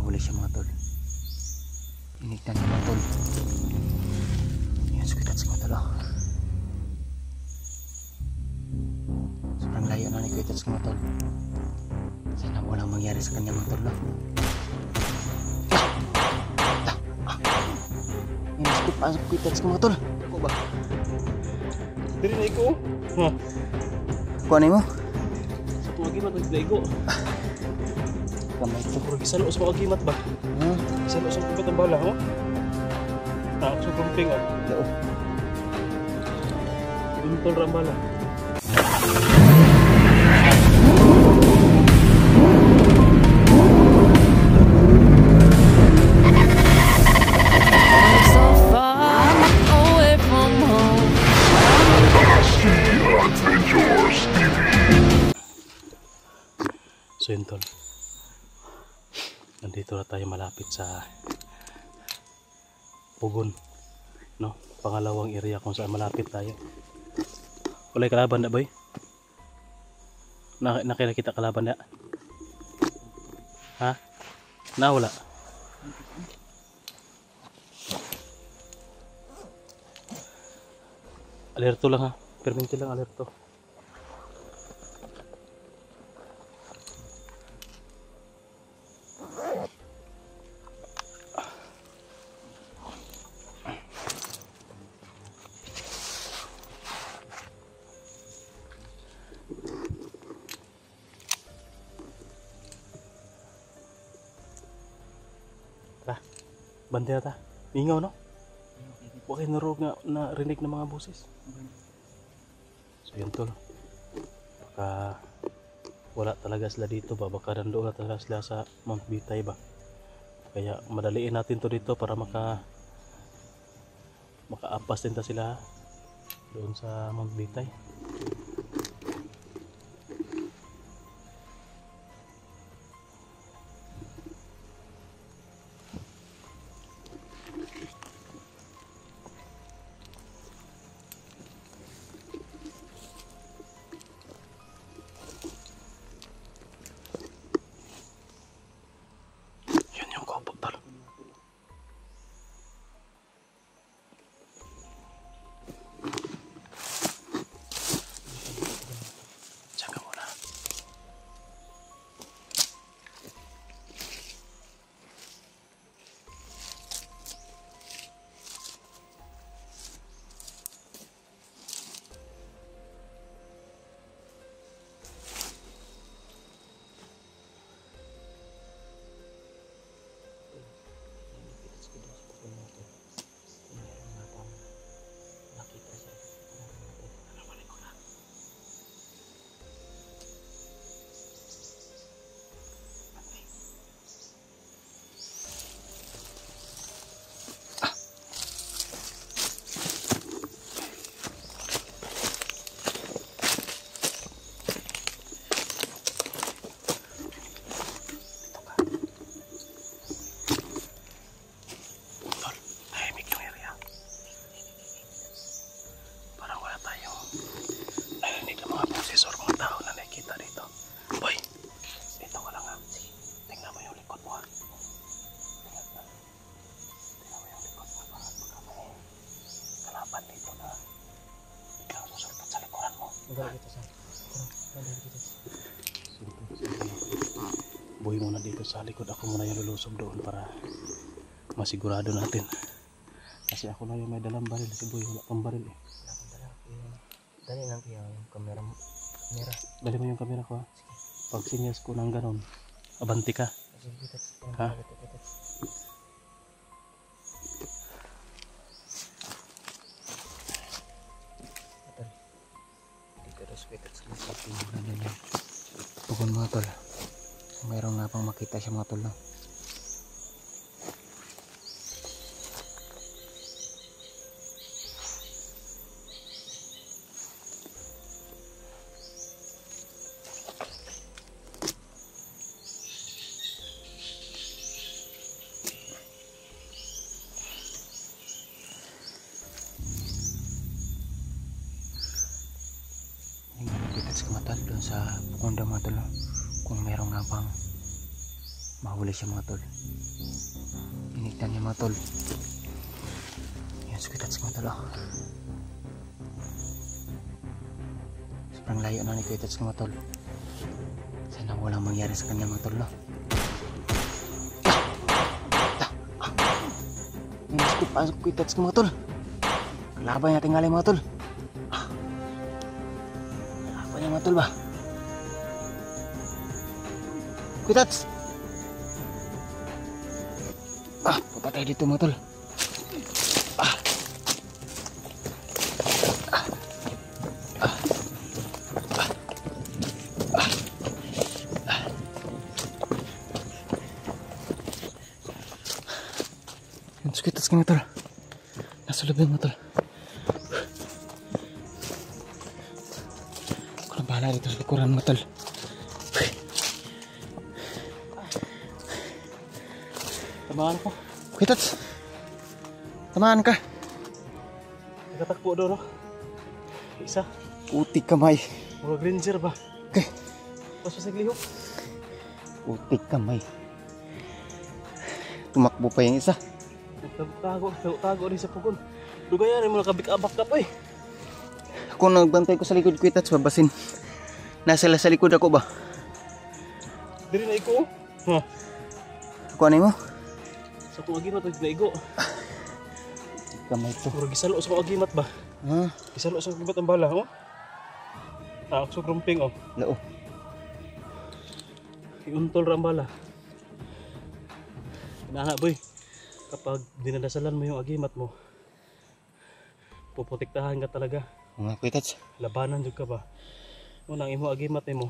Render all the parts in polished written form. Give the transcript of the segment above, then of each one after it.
nakahuli siya mga tol. Inignan niya mga tol. Yan, sukitat sa mga tol. Sobrang layo na ni Kuya Tats mga tol. Sana walang mangyari sa kanya mga tol. Yan, sukit pa sa Kuya Tats mga tol. Ako ba? Diri na iko. Ha? Kuha na mo? Sa tuwagi mat nagdaigo. Kamay ito. Pero gisalo sa mga gimat ba? Gisalo sa mga tambala, ha? Sa kumping, ha? Lao. Bintol rambala. So yun tol, nandito na tayo malapit sa Pugon, no? Pangalawang area kung saan malapit tayo. Walay kalaban na boy? Nakita kalaban na? Ha? Nawala? Alerto lang ha, perminti lang alerto. Bantay na ta. Mingaw no? Bakit narog nga narinig ng mga boses? So yun tol. Baka wala talaga sila dito ba? Baka nandoon na talaga sila sa Mount Bitay ba? Kaya madaliin natin to dito para makaampas din ta sila doon sa Mount Bitay. Boy muna dito sa likod, ako muna yung lulusob doon para masigurado natin. Kasi ako na yung may dalang baril, si Boy wala pang baril eh. Dali lang kaya yung camera. Dali mo yung camera ko ha. Pag sinyas ko ng ganon, abanti ka. Ha? Pugon mga tol. Mayroon nga pang makita siya mga tol no? Doon sa Pugon mga tol no? Kung mayroon nga pang mahuli siya mga tol. Inigtan niya mga tol. Yan, squitats mga tol. Sobrang layo na ni Squitats mga tol. Sana walang mangyari sa kanya mga tol. Ang Squitats mga tol. Kalaban natin ngalay mga tol. Kalaban niya mga tol ba? Squitats! Punta tayo dito mga tol. Yung Squitats ka mga tol. Nasa loob mga tol. Ako na bahala dito sa likuran mga tol. Tamaan ko. Squitats! Tamaan ka. Nakatakbo doon, no? Isa. Putik kamay. Murag ranger ba? Okay. Pas sa glihok. Putik kamay. Tumakbo pa yung isa. Tago rin sa pugon. Lugayan mo nakabik-abak ka pa eh. Ako nagbantay ko sa likod ko Squitats, babasin. Nasa sa likod ako ba? Diri na iko. Ha. Ako ano mo? Sa tuwa agimat na igo. Kamay to. Murag gisalo sa agimat ba? Ha? Gisalo sa agimat ang bala, oh. Ako sa grumping, oh. Lao. Iuntol ra ang bala. Inaha boy. Kapag dinadasalan mo yung agimat mo, puprotektahan ka talaga. Mga Squitats. Labanan jud ka ba? Unang imo agimat nimo.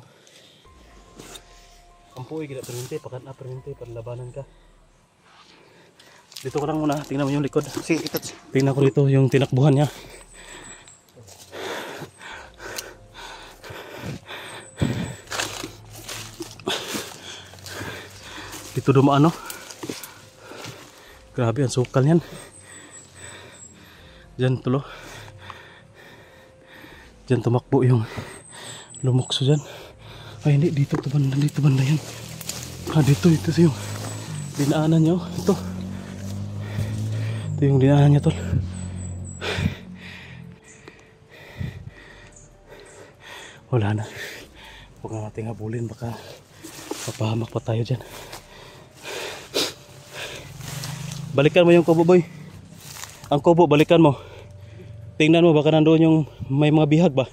Ampuy gid permente para labanan ka. Dito ko lang muna, tingnan mo yung likod. Sige Squitats. Tingnan ko dito yung tinakbuhan niya. Dito dumaan, no? Grabe, ang sukal niyan. Diyan tulo. Diyan tumakbo yung lumukso dyan. Ay hindi, dito banda yan. Dito yung dinaanan niya, oh. Ito yung dinaanan niya, tol. Wala na. Huwag na natin habulin, baka mapahamak pa tayo dyan. Balikan mo yung kubo, boy. Ang kubo, balikan mo. Tingnan mo, baka nandoon yung may mga bihag ba.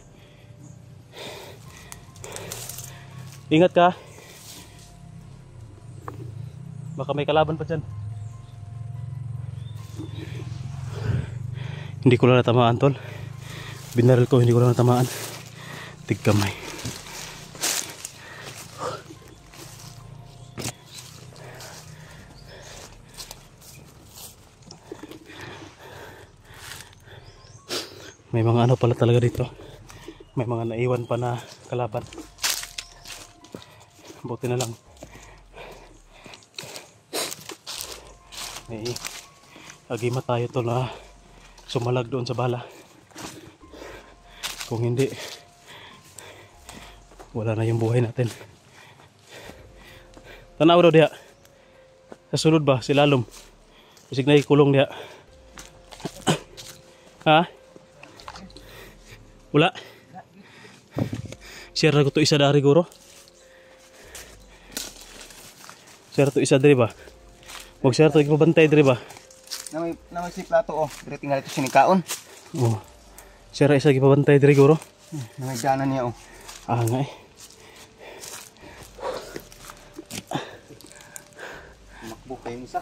Ingat ka. Baka may kalaban pa dyan. Hindi ko lang natamaan, tol. Binaril ko, hindi ko lang natamaan. Tigkamay. May mga ano pala talaga dito. May mga naiwan pa na kalaban. Buti na lang. May agimat tayo to na sumalag doon sa bala. Kung hindi, wala na yung buhay natin. Tanaw daw diha. Sa sulod ba? Si Lalom. Isig na ikulong diha. Ha? Wala. Share na ko to isa dari guro. Share to isa dari ba? Huwag share to ipabantay dari ba? Na may si plato, oh. Dire tinggal ito sinikaon. Oh. Share isa ipabantay dari guro. Na may danan niya, oh. Ah nga eh. Makbo pa yung isa.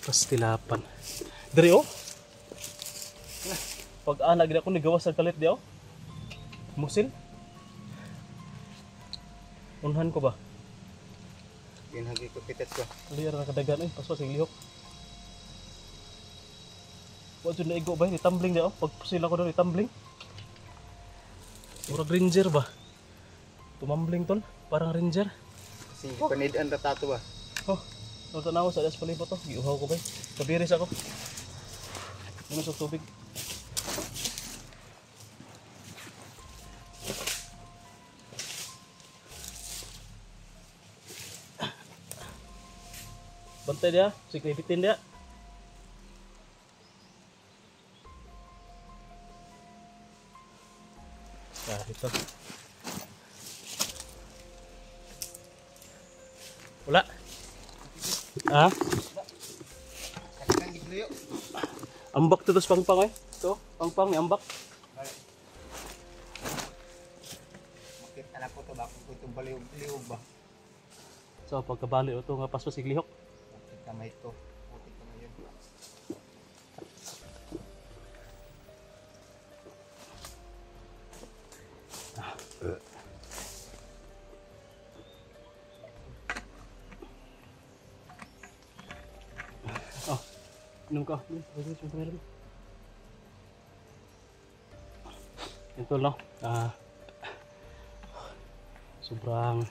Pastilapan. Dari oh. Pag anak gina ko nigawas sa kalit di oh. Musil. Unhan ko ba? Ginhagi ko Squitats ko. Liyar na kadagan eh, paswa sing lihok. Wa jud na igo ba ni tumbling di oh. Pag sila ko daw ni tumbling. Murag ranger ba? Tumambling tol, parang ranger. Kasi panidaan na tato ba? Oh. Nung tanaw sa das palibot to, giuhaw ko ba? Kabiris ako. Ano sa tubig? Bantay dia, sikripitin dia. Nah, ito. Wala. Ah? Kailangan gigluyo. Ambak to tos pangpang eh. Ito, pangpang may ambak. Makita na ko to ba kung itong baliw ba. So pagkabali ito nga paso siglihok. Makita kamay to. Makita kamay yun. Oh, inom ka. Ito no. Sobrang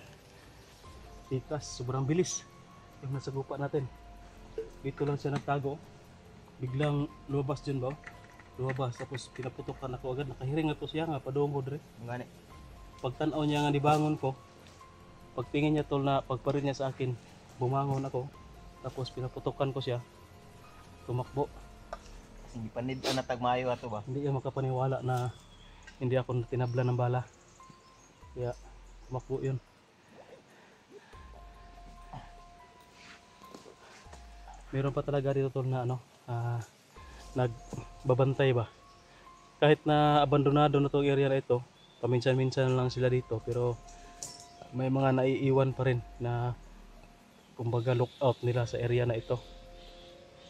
tikas, sobrang bilis yung nasa gupa natin. Dito lang siya nagtago. Biglang lumabas dyan ba? Lumabas tapos pinaputokan ako agad. Nakahiring na to siya nga padungod rin. Ngani. Pagtanaw niya nga nibangon ko, pagtingin niya tol na pagparin niya sa akin, bumangon ako. Tapos pinaputokan ko siya. Tumakbo. Kasi hindi panid na tagmayo ato ba. Hindi niya makapaniwala na hindi ako tinabla ng bala. Kaya tumakbo yun. Meron pa talaga dito tol na nagbabantay ba. Kahit na abandonado na itong area na ito, paminsan-minsan lang sila dito, pero may mga naiiwan pa rin na kumbaga lookout nila sa area na ito.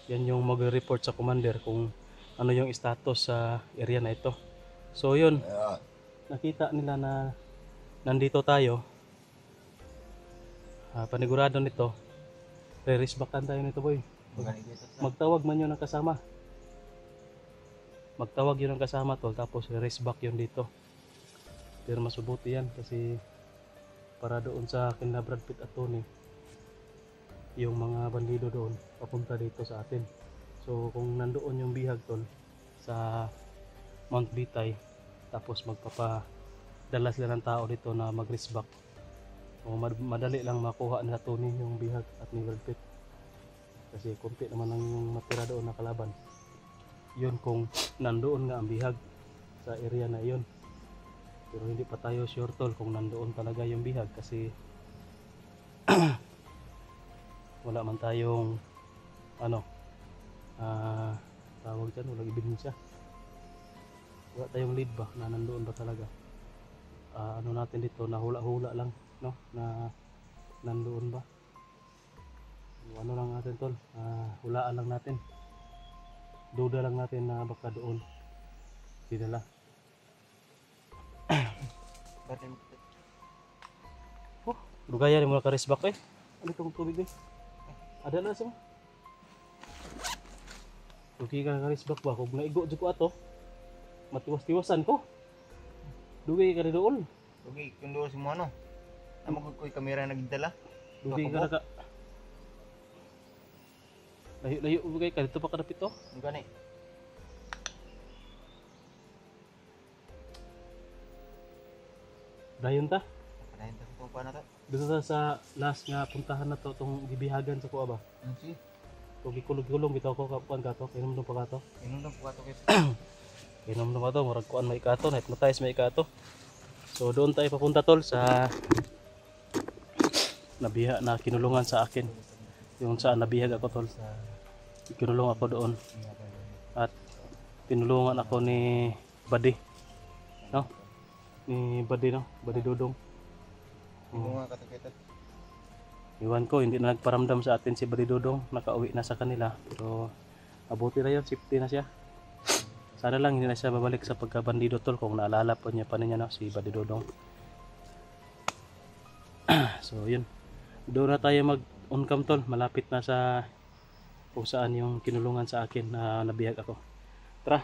Yan yung mag-report sa commander kung ano yung status sa area na ito. So yun, nakita nila na nandito tayo. Panigurado nito, re-risbakan tayo nito boy. Magtawag man yun ang kasama. Magtawag yun ang kasama tol, tapos re-race back yun dito. Pero masubuti yan kasi para doon sa kina Brad Pitt at Tony, yung mga bandido doon papunta dito sa atin. So kung nandoon yung bihag tol sa Mount Bitay, tapos magpapadala sila ng tao dito na mag-race back, o madali lang makuha nila Tony yung bihag at ni Brad Pitt. Kasi kunti naman ang matira doon na kalaban. Yun kung nandoon nga ang bihag sa area na yun. Pero hindi pa tayo sure tol kung nandoon talaga yung bihag kasi wala man tayong tawag dyan, walang ebidensya. Wala tayong lead ba na nandoon ba talaga. Ano natin dito, na hula-hula lang no, na nandoon ba. Ano lang natin tol, hulaan lang natin. Duda lang natin na baka doon dinala. Lugaya rin mo naka-resback eh. Ano itong tubig eh? Ada na siya. Lugi ka naka-resback ba? Kung naigo dyan ko ato, matiwas-tiwasan ko. Lugi ka rin doon. Lugi, kung doon si mo ano? Naman ko yung kamera nagdala. Lugi ka naka... Layo-layo bugay ka, dito pa kadapit to. Ang gani. Dayon ta. Panahin ta kung paano to. Dito sa last nga puntahan na to, itong gibihagan sa kuha ba? Si. Kung gikulog-kulong bitaw ko kapuan ka to, kinom pa ka to. Inom lang po ato kayo. Kinom pa to, murag kuan may ikato, na-hypnotize may ikato. So doon tayo papunta tol sa nabiha na kinulungan sa akin. Yung saan nabihag ako tol. Kinulong ako doon. At pinulungan ako ni Buddy. No? Ni Buddy no? Buddy Dudong. Inom nga katakita. Iwan ko, hindi na nagparamdam sa atin si Buddy Dudong. Nakauwi na sa kanila. Pero abuti na yun, safety na siya. Sana lang hindi na siya babalik sa pagkabandido tol kung naalala po niya pa niya no, si Buddy Dudong. So yun. Doon na tayo mag-on-cam tol. Malapit na sa kung saan yung kinulungan sa akin na nabihag ako. Tara!